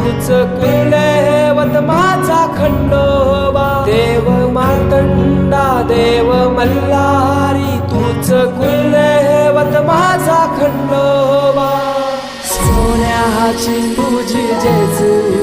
तूच कुलदैवत माझा खंडोबा. देव मार्तंडा देव मल्हारी तूच कुलदैवत माझा खंडोबा. सोन्याची तुझी जेजुरी